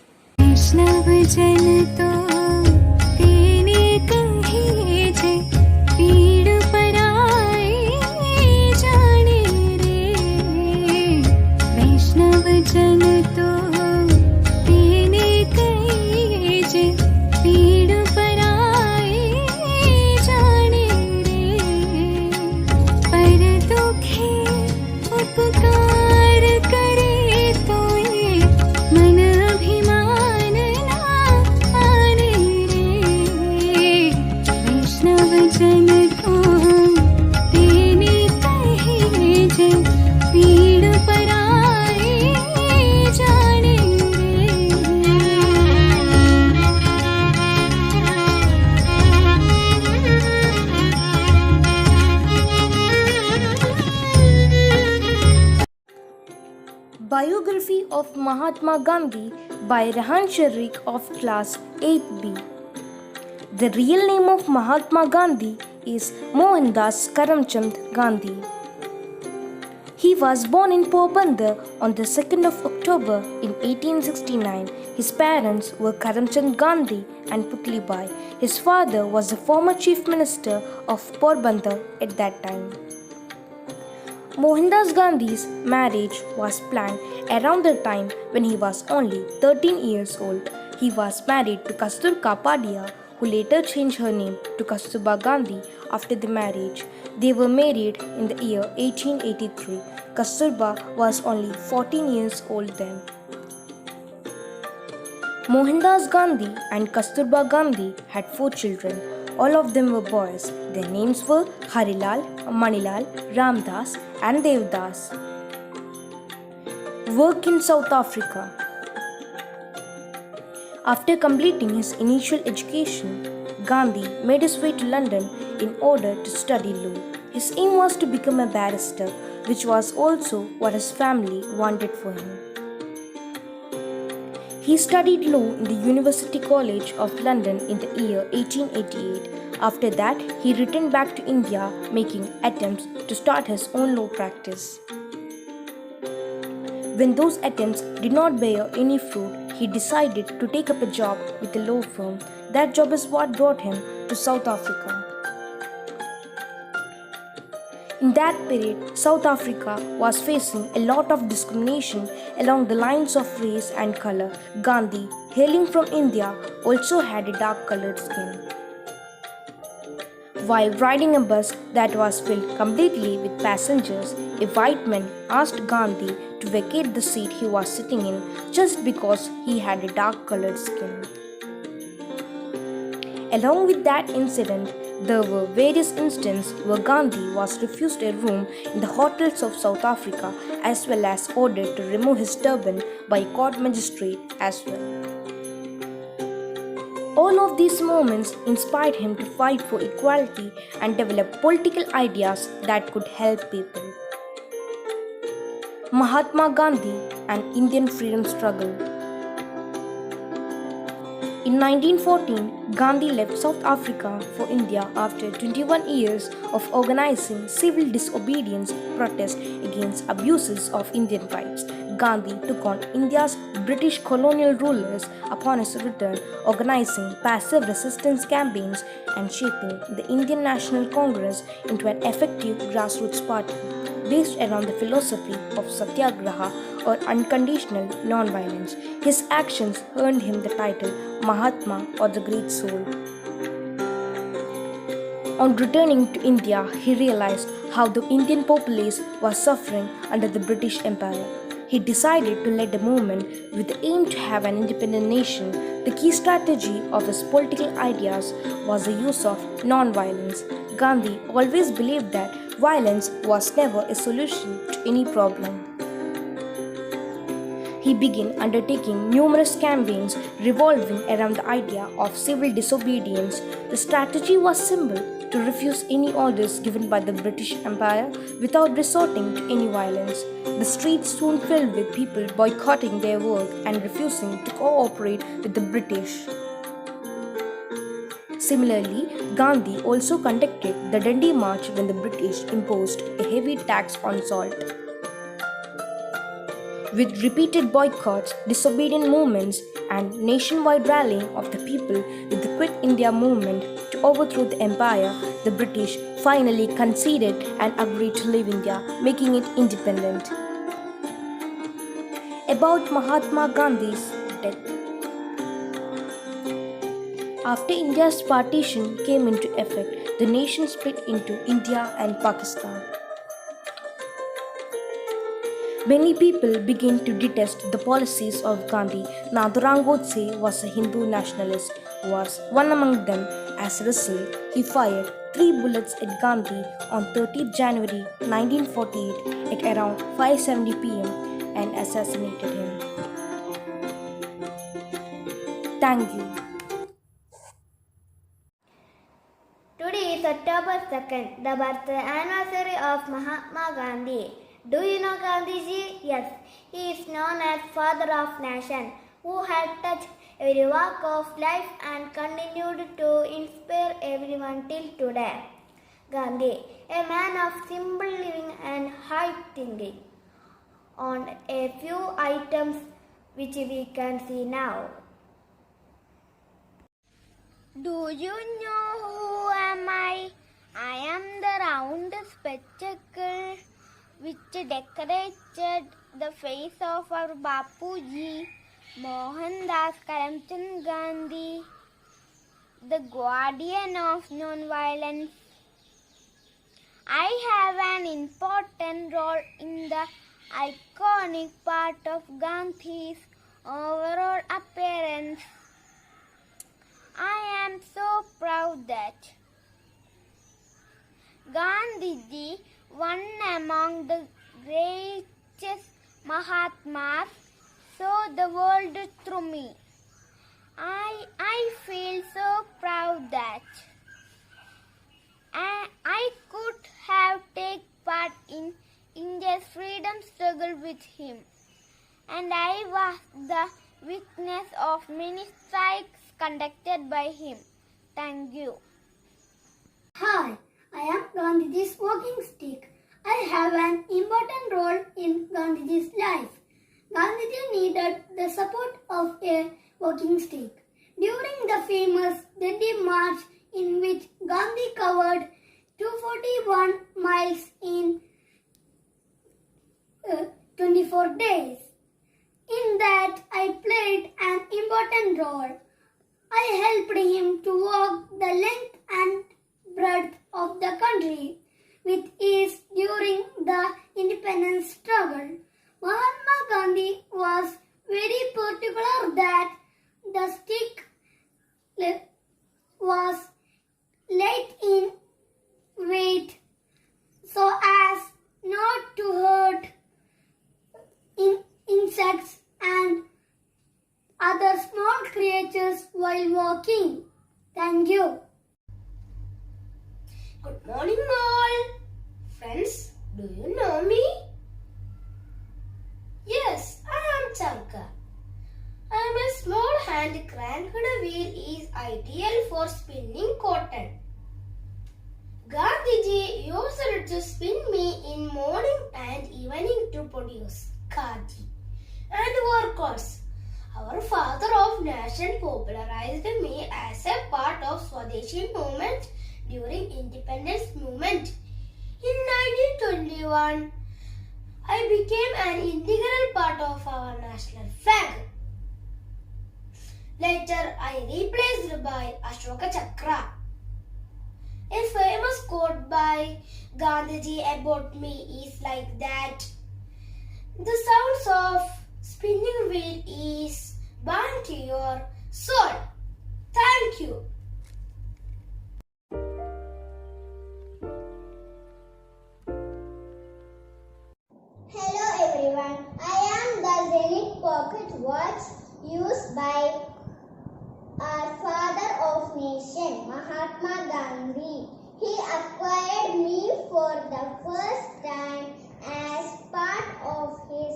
Biography of Mahatma Gandhi by Rehan Sharrik of class 8B. The real name of Mahatma Gandhi is Mohandas Karamchand Gandhi. He was born in Porbandar on the 2nd of October in 1869. His parents were Karamchand Gandhi and Putlibai. His father was the former chief minister of Porbandar at that time. Mohandas Gandhi's marriage was planned around the time when he was only 13 years old. He was married to Kasturba Kapadia, who later changed her name to Kasturba Gandhi after the marriage. They were married in the year 1883. Kasturba was only 14 years old then. Mohandas Gandhi and Kasturba Gandhi had 4 children. All of them were boys. Their names were Harilal, Manilal, Ramdas and Devdas. Work in South Africa. After completing his initial education, Gandhi made his way to London in order to study law. His aim was to become a barrister, which was also what his family wanted for him. He studied law in the University College of London in the year 1888. After that, he returned back to India, making attempts to start his own law practice. When those attempts did not bear any fruit, he decided to take up a job with a law firm. That job is what brought him to South Africa. In that period, South Africa was facing a lot of discrimination along the lines of race and color. Gandhi, hailing from India, also had a dark-colored skin. While riding a bus that was filled completely with passengers, a white man asked Gandhi to vacate the seat he was sitting in just because he had a dark-colored skin. Along with that incident, There were various instances where Gandhi was refused a room in the hotels of South Africa as well as ordered to remove his turban by a court magistrate as well. All of these moments inspired him to fight for equality and develop political ideas that could help people. Mahatma Gandhi and Indian freedom struggle. In 1914, Gandhi left South Africa for India after 21 years of organizing civil disobedience protests against abuses of Indian rights. Gandhi took on India's British colonial rulers upon his return, organizing passive resistance campaigns and shaping the Indian National Congress into an effective grassroots party based around the philosophy of satyagraha or unconditional non-violence. His actions earned him the title Mahatma or the Great Soul. On returning to India, he realized how the Indian populace was suffering under the British Empire. He decided to lead a movement with the aim to have an independent nation. The key strategy of his political ideas was the use of non-violence. Gandhi always believed that violence was never a solution to any problem. He began undertaking numerous campaigns revolving around the idea of civil disobedience. The strategy was simple: to refuse any orders given by the British Empire without resorting to any violence. The streets soon filled with people boycotting their work and refusing to cooperate with the British. Similarly, Gandhi also conducted the Dandi March when the British imposed a heavy tax on salt. With repeated boycotts, disobedient movements, and nationwide rallying of the people with the Quit India movement to overthrow the empire, the British finally conceded and agreed to leave India, making it independent. About Mahatma Gandhi's death. After India's partition came into effect, the nation split into India and Pakistan. Many people began to detest the policies of Gandhi. Nathuram Godse was a Hindu nationalist, was one among them. As a result, he fired 3 bullets at Gandhi on 30th January 1948 at around 5:70 p.m. and assassinated him. Thank you. Today is October 2nd, the birth anniversary of Mahatma Gandhi. Do you know Gandhiji? Yes, he is known as Father of Nation, who had touched every walk of life and continued to inspire everyone till today. Gandhi, a man of simple living and high thinking. On a few items which we can see now. Do you know who am I? I am the round spectacle which decorated the face of our Bapuji, Mohandas Karamchand Gandhi, the guardian of non-violence. I have an important role in the iconic part of Gandhi's overall appearance. I am so proud that Gandhiji, one among the greatest Mahatmas, saw the world through me. I feel so proud that I could have taken part in India's freedom struggle with him, and I was the witness of many strikes conducted by him. Thank you. Hi, I am Gandhiji's walking stick. I have an important role in Gandhiji's life. Gandhiji needed the support of a walking stick. During the famous Dandi March, in which Gandhi covered 241 miles in 24 days. In that, I played an important role. I helped him to walk the length and breadth of the country with ease during the independence struggle. Mahatma Gandhi was very particular that the stick was light in weight so as not to hurt insects and other small creatures while walking. Thank you. Good morning, all. Friends, do you know me? Yes, I am Chanka. I am a small hand cranked wheel is ideal for spinning cotton. Gandhiji used to spin me in morning and evening to produce khadi and workers. Our father of nation popularized me as a part of Swadeshi movement during independence movement. In 1921, I became an integral part of our national flag. Later, I replaced by Ashoka Chakra. A famous quote by Gandhiji about me is like that: the sounds of spinning wheel is bound to your soul. Thank you. Hello everyone, I am the Zenith Pocket Watch used by our father of nation, Mahatma Gandhi. He acquired me for the first time as part of his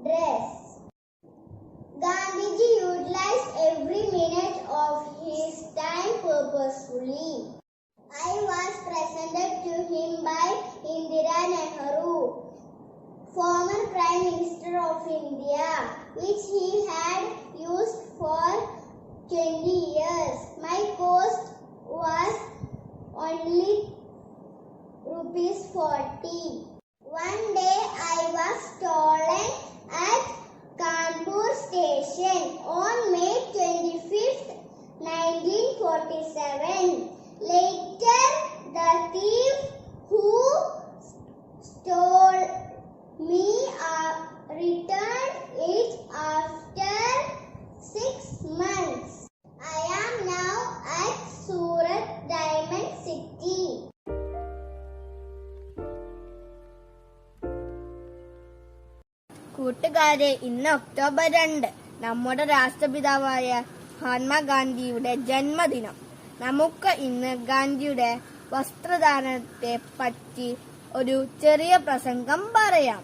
dress. Gandhiji utilized every minute of his time purposefully. I was presented to him by Indira Nehru, former Prime Minister of India, which he had used for 20 years. My cost was only rupees 40. One day I was stolen at Kanpur station on May 25th, 1947. Later, the thief who stole me returned it after 6 months. I am now at Surat Diamond City. കൂട്ടുകാരെ, ഇന്ന് October 2 നമ്മുടെ രാഷ്ട്രപിതാവായ മഹാത്മാഗാന്ധിയുടെ ജന്മദിനം. നമുക്ക് ഇന്ന് ഗാന്ധിയുടെ വസ്ത്രധാരണത്തെ പറ്റി ഒരു ചെറിയ പ്രസംഗം പറയാം.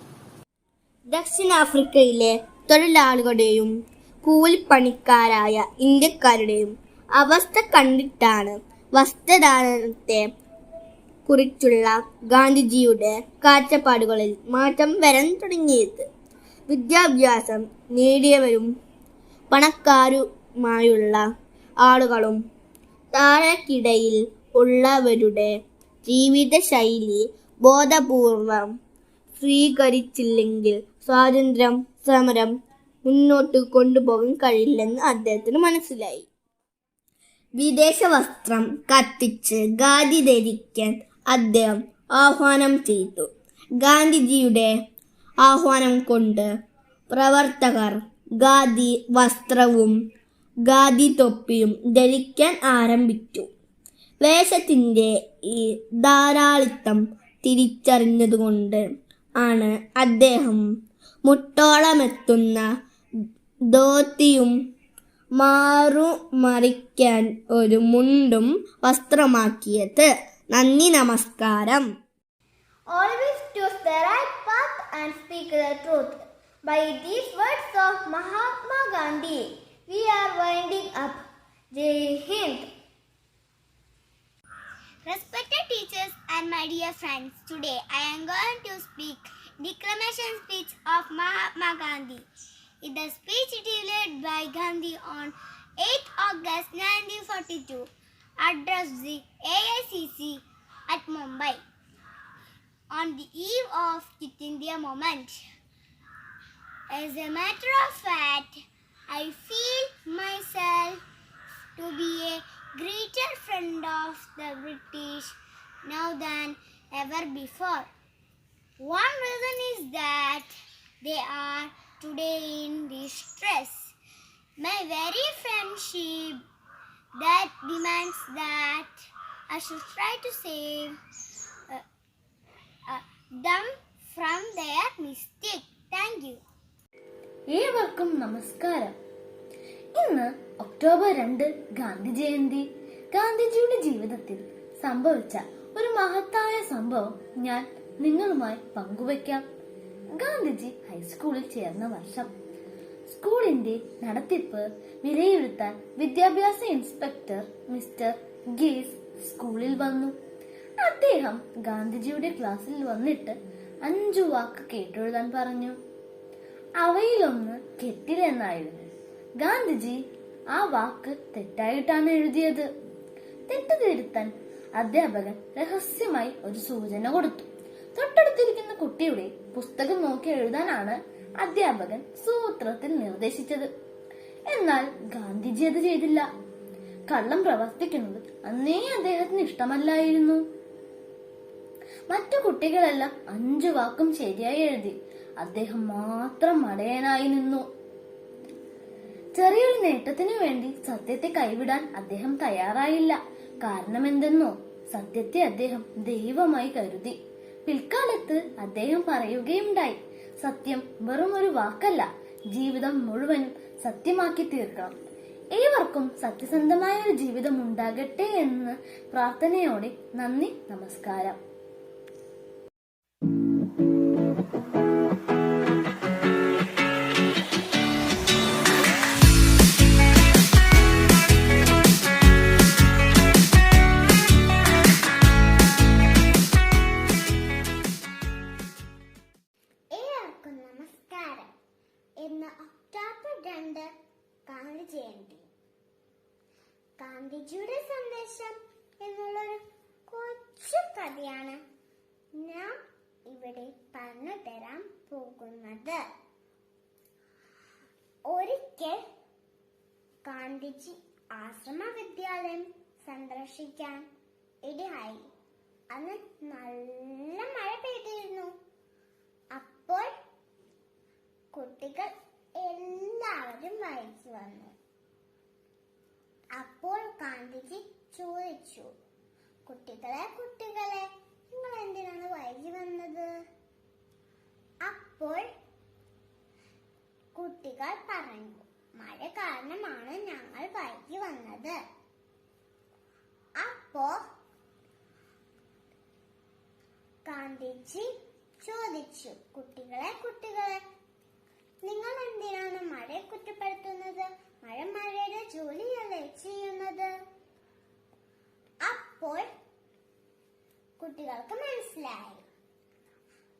ദക്ഷിണാഫ്രിക്കയിലെ തൊഴിലാളികളുടെയും കൂലിപ്പണിക്കാരായ ഇന്ത്യക്കാരുടെയും അവസ്ഥ കണ്ടിട്ടാണ് വസ്ത്രധാരണത്തെ കുറിച്ചുള്ള ഗാന്ധിജിയുടെ കാഴ്ചപ്പാടുകളിൽ മാറ്റം വരാൻ തുടങ്ങിയത്. വിദ്യാഭ്യാസം നേടിയവരും പണക്കാരുമായുള്ള ആളുകളും താഴെക്കിടയിൽ ഉള്ളവരുടെ ജീവിതശൈലി ബോധപൂർവം സ്വീകരിച്ചില്ലെങ്കിൽ സ്വാതന്ത്ര്യ സമരം മുന്നോട്ട് കൊണ്ടുപോകാൻ കഴിയില്ലെന്ന് അദ്ദേഹത്തിന് മനസ്സിലായി. വിദേശ വസ്ത്രം കത്തിച്ച് ഖാദി ധരിക്കാൻ അദ്ദേഹം ആഹ്വാനം ചെയ്തു. ഗാന്ധിജിയുടെ ആഹ്വാനം കൊണ്ട് പ്രവർത്തകർ ഖാദി വസ്ത്രവും ഖാദി തൊപ്പിയും ധരിക്കാൻ ആരംഭിച്ചു. വേഷത്തിൻ്റെ ഈ ധാരാളിത്തം തിരിച്ചറിഞ്ഞതുകൊണ്ട് ആണ് അദ്ദേഹം മുട്ടോളമെത്തുന്ന ധോത്തിയും മാറുമറിക്കാൻ ഒരു മുണ്ടും വസ്ത്രമാക്കിയത്. നന്ദി, നമസ്കാരം. Always choose the right path and speak the truth. By these words of Mahatma Gandhi, we are winding up. Jai Hind. Respected teachers and my dear friends, today I am going to speak declamation speech of Mahatma Gandhi. It is a speech delivered by Gandhi on 8 August 1942, addressed the AICC at Mumbai on the eve of Quit India movement. As a matter of fact, I feel myself to be a greater friend of the British now than ever before. One reason is that they are today in distress. My very friendship that demands that I should try to save them from their mistake. Thank you. ഏവർക്കും നമസ്കാരം. ഇന്ന് October 2 Gandhi Jayanti. ഗാന്ധിജിയുടെ ജീവിതത്തിൽ സംഭവിച്ച ഒരു മഹത്തായ സംഭവം ഞാൻ നിങ്ങളുമായി പങ്കുവയ്ക്കാം. ഗാന്ധിജി ഹൈസ്കൂളിൽ ചേർന്ന വർഷം. സ്കൂളിന്റെ നടത്തിപ്പ് വിലയിരുത്താൻ വിദ്യാഭ്യാസ ഇൻസ്പെക്ടർ മിസ്റ്റർ ഗേസ് സ്കൂളിൽ വന്നു. അദ്ദേഹം ഗാന്ധിജിയുടെ ക്ലാസ്സിൽ വന്നിട്ട് 5 വാക്ക് കേട്ടെഴുതാൻ പറഞ്ഞു. അവയിലൊന്ന് കെറ്റിൽ എന്നായിരുന്നു. ഗാന്ധിജി ആ വാക്ക് തെറ്റായിട്ടാണ് എഴുതിയത്. തെറ്റ് തിരുത്താൻ അധ്യാപകൻ രഹസ്യമായി ഒരു സൂചന കൊടുത്തു. തൊട്ടടുത്തിരിക്കുന്ന കുട്ടിയുടെ പുസ്തകം നോക്കി എഴുതാനാണ് അധ്യാപകൻ സൂത്രത്തിൽ നിർദ്ദേശിച്ചത്. എന്നാൽ ഗാന്ധിജി അത് ചെയ്തില്ല. കള്ളം പ്രവർത്തിക്കുന്നത് അന്നേ അദ്ദേഹത്തിന് ഇഷ്ടമല്ലായിരുന്നു. മറ്റു കുട്ടികളെല്ലാം 5 വാക്കും ശരിയായി എഴുതി. അദ്ദേഹം മാത്രം മടയനായി നിന്നു. ചെറിയൊരു നേട്ടത്തിനു വേണ്ടി സത്യത്തെ കൈവിടാൻ അദ്ദേഹം തയ്യാറായില്ല. കാരണം എന്തെന്നോ, സത്യത്തെ അദ്ദേഹം ദൈവമായി കരുതി. പിൽക്കാലത്ത് അദ്ദേഹം പറയുകയുണ്ടായി, സത്യം വെറും ഒരു വാക്കല്ല, ജീവിതം മുഴുവനും സത്യമാക്കി തീർക്കണം. ഏവർക്കും സത്യസന്ധമായ ഒരു ജീവിതം ഉണ്ടാകട്ടെ എന്ന് പ്രാർത്ഥനയോടെ നന്ദി, നമസ്കാരം. ഏവർക്കും നമസ്കാരം. ഇന്ന് ഒക്ടോബർ 2 ഗാന്ധി ജയന്തി. ഗാന്ധിജിയുടെ സന്ദേശം എന്നുള്ളൊരു കൊച്ചു കഥയാണ് ഞാൻ ഇവിടെ പറഞ്ഞു തരാൻ പോകുന്നത്. ഒരിക്കൽ ഗാന്ധിജി ആശ്രമ വിദ്യാലയം സന്ദർശിക്കാൻ ഇടയായി. അന്ന് നല്ല മഴ പെയ്തിരുന്നു. അപ്പോൾ കുട്ടികൾ എല്ലാവരും വൈകി വന്നു. അപ്പോൾ ഗാന്ധിജി ചോദിച്ചു, കുട്ടികളെ നിങ്ങൾ എന്തിനാണ് വൈകി വന്നത്? അപ്പോൾ കുട്ടികൾ പറഞ്ഞു, മഴ കാരണമാണ് ഞങ്ങൾ വൈകി വന്നത്. അപ്പോ ഗാന്ധിജി ചോദിച്ചു, കുട്ടികളെ നിങ്ങൾ എന്തിനാണ് മഴയെ കുറ്റപ്പെടുത്തുന്നത്? മഴ മഴയുടെ ജോലിയല്ലേ ചെയ്യുന്നത്? അപ്പോൾ കുട്ടികൾക്ക് മനസ്സിലായി,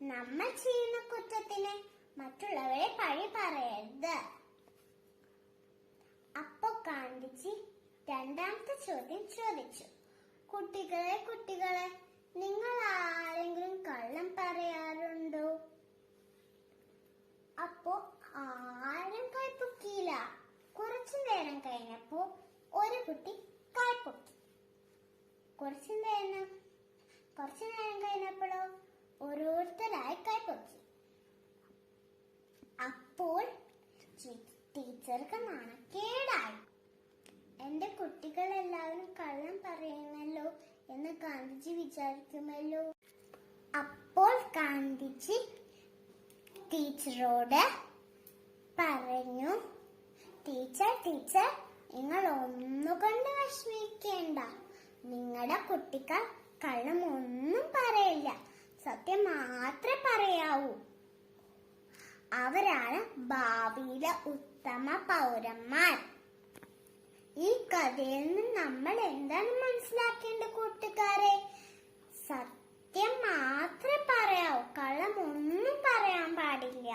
നമ്മൾ ചെയ്യുന്ന കുറ്റത്തിന് മറ്റുള്ളവരെ പഴി പറയരുത്. അപ്പോ ഗാന്ധിജി രണ്ടാമത്തെ ചോദ്യം ചോദിച്ചു, കുട്ടികളെ നിങ്ങൾ ആരെങ്കിലും കള്ളം പറയാറുണ്ടോ? അപ്പോ ആരും കൈപ്പൊക്കിയില്ല. കുറച്ചു നേരം കഴിഞ്ഞപ്പോ ഒരു കുട്ടി കൈപ്പൊക്കി. കുറച്ചു നേരം കഴിഞ്ഞപ്പോഴോ ഓരോരുത്തരായി കൈപ്പൊക്കി. അപ്പോൾ ടീച്ചർക്ക് നാണക്കേടായി. എന്റെ കുട്ടികളെല്ലാവരും കള്ളം പറയുമല്ലോ എന്ന് ഗാന്ധിജി വിചാരിക്കുമല്ലോ. അപ്പോൾ ഗാന്ധിജി ടീച്ചറോട് പറഞ്ഞു, ടീച്ചർ നിങ്ങൾ ഒന്നുകൊണ്ട് വിഷമിക്കേണ്ട. നിങ്ങളുടെ കുട്ടികൾ കള്ളം ഒന്നും പറയില്ല, സത്യം മാത്രമേ പറയാവൂ. അവരാണ് ഭാവിയിലെ ഉത്തമ പൗരന്മാർ. ഈ കഥയിൽ നിന്ന് നമ്മൾ എന്താണ് മനസ്സിലാക്കേണ്ടത് കൂട്ടുകാരെ? സത്യം മാത്രമേ പറയാവൂ, കള്ളം ഒന്നും പറയാൻ പാടില്ല.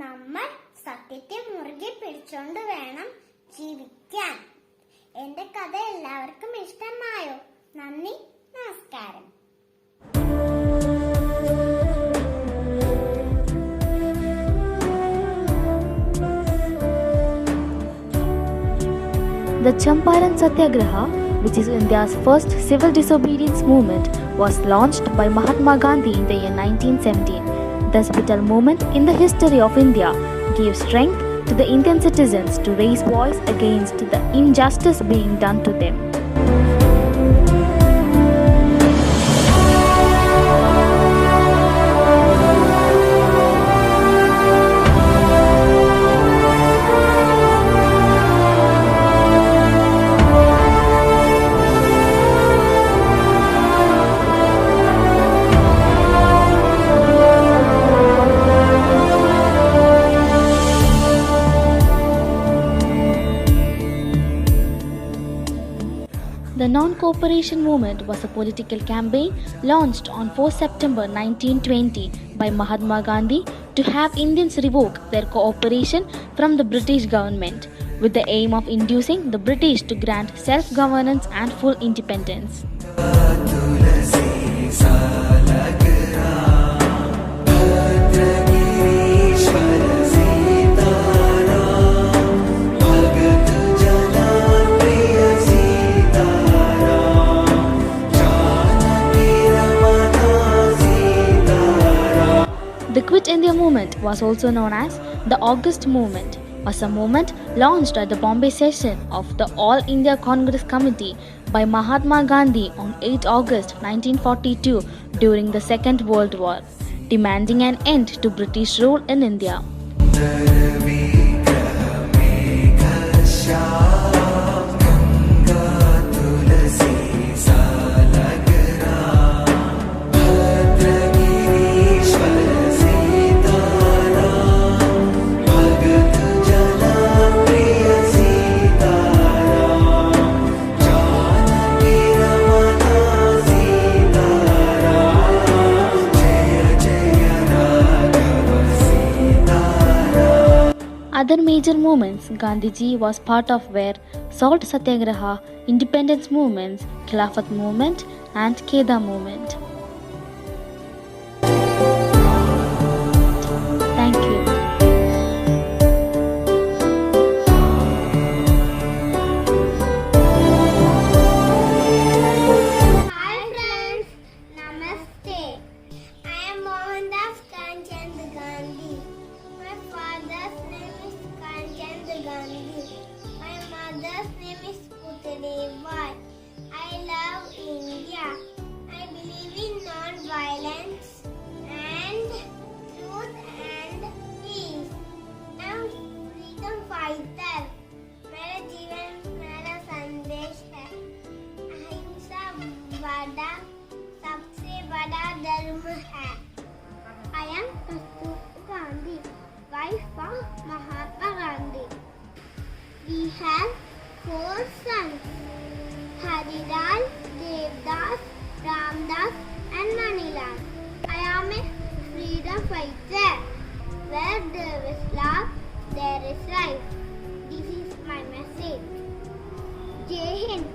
നമ്മൾ സത്യത്തെ മുറുകെ പിടിച്ചോണ്ട് വേണം ജീവിക്കാൻ. എന്റെ കഥ എല്ലാവർക്കും ഇഷ്ടമായോ? നന്ദി, നമസ്കാരം. The Champaran Satyagraha, which is India's first civil disobedience movement, was launched by Mahatma Gandhi in the year 1917. This vital moment in the history of India gave strength to the Indian citizens to raise voice against the injustice being done to them. The non-cooperation movement was a political campaign launched on 4 September 1920 by Mahatma Gandhi to have Indians revoke their cooperation from the British government, with the aim of inducing the British to grant self-governance and full independence. The Quit India movement, was also known as the August movement, was a movement launched at the Bombay session of the All India Congress Committee by Mahatma Gandhi on 8 August 1942 during the Second World War, demanding an end to British rule in India. Other major movements Gandhiji was part of were Salt Satyagraha, independence movements, Khilafat movement and Kheda movement. Thank you. Hi friends, Namaste. I am Mohandas Kanchan Gandhi. My father's name is Kanchan Gandhi. My mother's name is Putadevai. I love India. I believe in non-violence and truth and peace. I am freedom fighter. मेरा जीवन मेरा संदेश है. अहिंसा बड़ा सबसे बड़ा धर्म है. I am Kasturi Gandhi, wife of Mahatma Gandhi. We have 4 sons: Harilal, Devdas, Ramdas, and Manilal. I am a freedom fighter. Where there is love, there is life. This is my message. Jai Hind.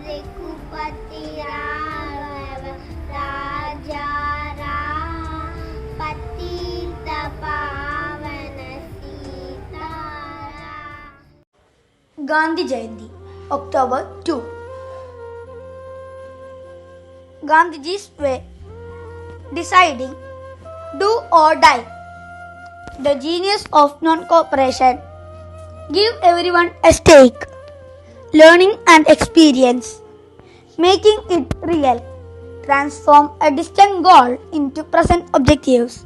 Raghupati Raja Ram Patita Pavana Sitaram. Gandhi Jayanti, October 2. Gandhiji's way, deciding, do or die. The genius of non-cooperation. Give everyone a stake. Learning and experience. Making it real. Transform a distant goal into present objectives.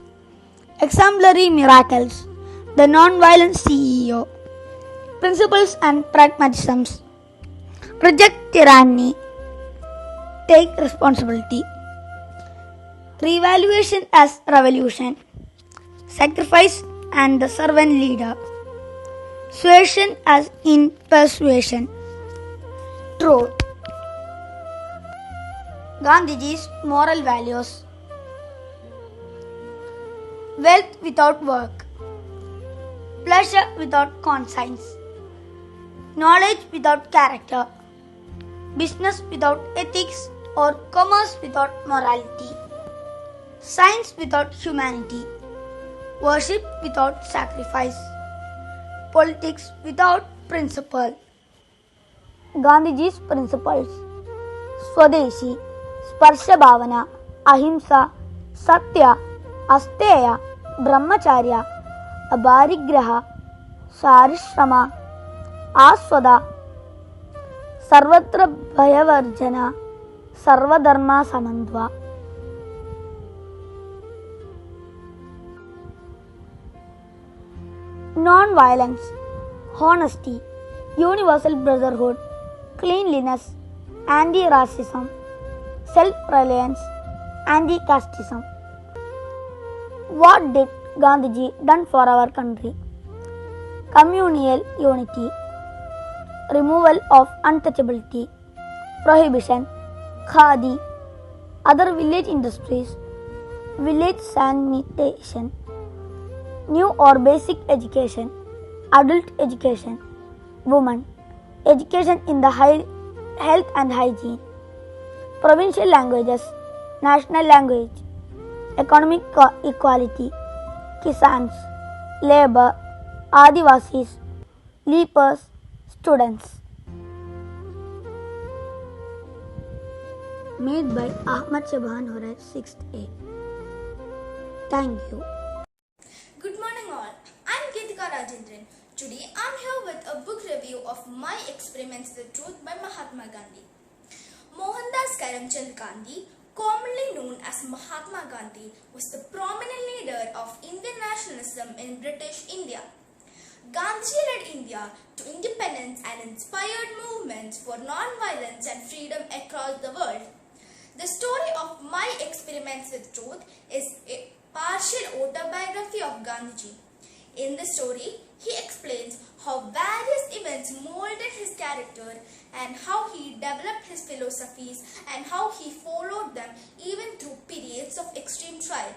Exemplary miracles. The non-violent CEO. Principles and pragmatisms. Reject tyranny. Take responsibility. Revaluation as revolution. Sacrifice and the servant leader. Suasion as in persuasion. Truth. Gandhiji's moral values. Wealth without work. Pleasure without conscience. Knowledge without character. Business without ethics or commerce without morality. Science without humanity. Worship without sacrifice. Politics without principle. Gandhiji's principles: Swadeshi, Sparsha Bhavana, Ahimsa, Satya, Asteya, Brahmacharya, Abharigraha, Sarishrama, Aswada, सर्वत्र भयवर्जना सर्वधर्मा समन्वा. Non-violence, honesty, universal brotherhood, cleanliness, anti-racism, self-reliance, anti-casteism. What did Gandhiji done for our country? Communal unity, removal of untouchability, prohibition, khadi, other village industries, village sanitation, new or basic education, adult education, women, education in the health and hygiene, provincial languages, national language, economic equality, kisans, labor, adivasis, lepers, students. Made by Ahmad Shaban Horat, 6th A. Thank you. Good morning all, I am Geetika Rajendran. Today I am here with a book review of My Experiments with Truth by Mahatma Gandhi. Mohandas Karamchand Gandhi, commonly known as Mahatma Gandhi, was the prominent leader of Indian nationalism in British India. Gandhiji led India to independence and inspired movements for non-violence and freedom across the world. The story of My Experiments with Truth is a partial autobiography of Gandhiji. In the story, he explains how various events molded his character and how he developed his philosophies and how he followed them even through periods of extreme trial.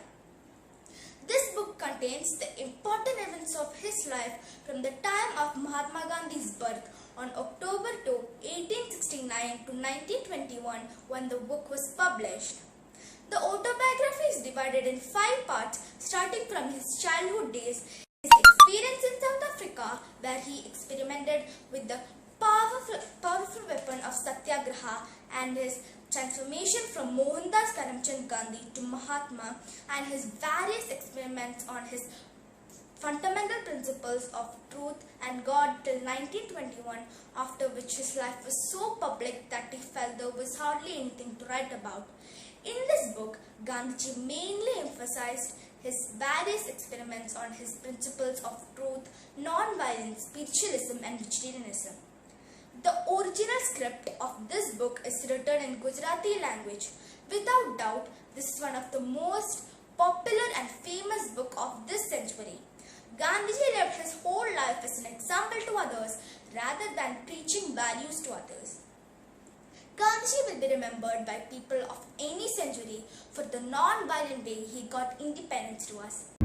This book contains the important events of his life from the time of Mahatma Gandhi's birth on October 2, 1869 to 1921 when the book was published. The autobiography is divided in 5 parts starting from his childhood days, his experience in South Africa where he experimented with the powerful weapon of Satyagraha and his transformation from Mohandas Karamchand Gandhi to Mahatma and his various experiments on his fundamental principles of truth and God till 1921, after which his life was so public that he felt there was hardly anything to write about. In this book, Gandhiji mainly emphasized his various experiments on his principles of truth, non-violence, spiritualism and vegetarianism. The original script of this book is written in Gujarati language. Without doubt, this is one of the most popular and famous book of this century. Gandhiji lived his whole life as an example to others rather than preaching values to others. Gandhiji will be remembered by people of any century for the non-violent way he got independence to us.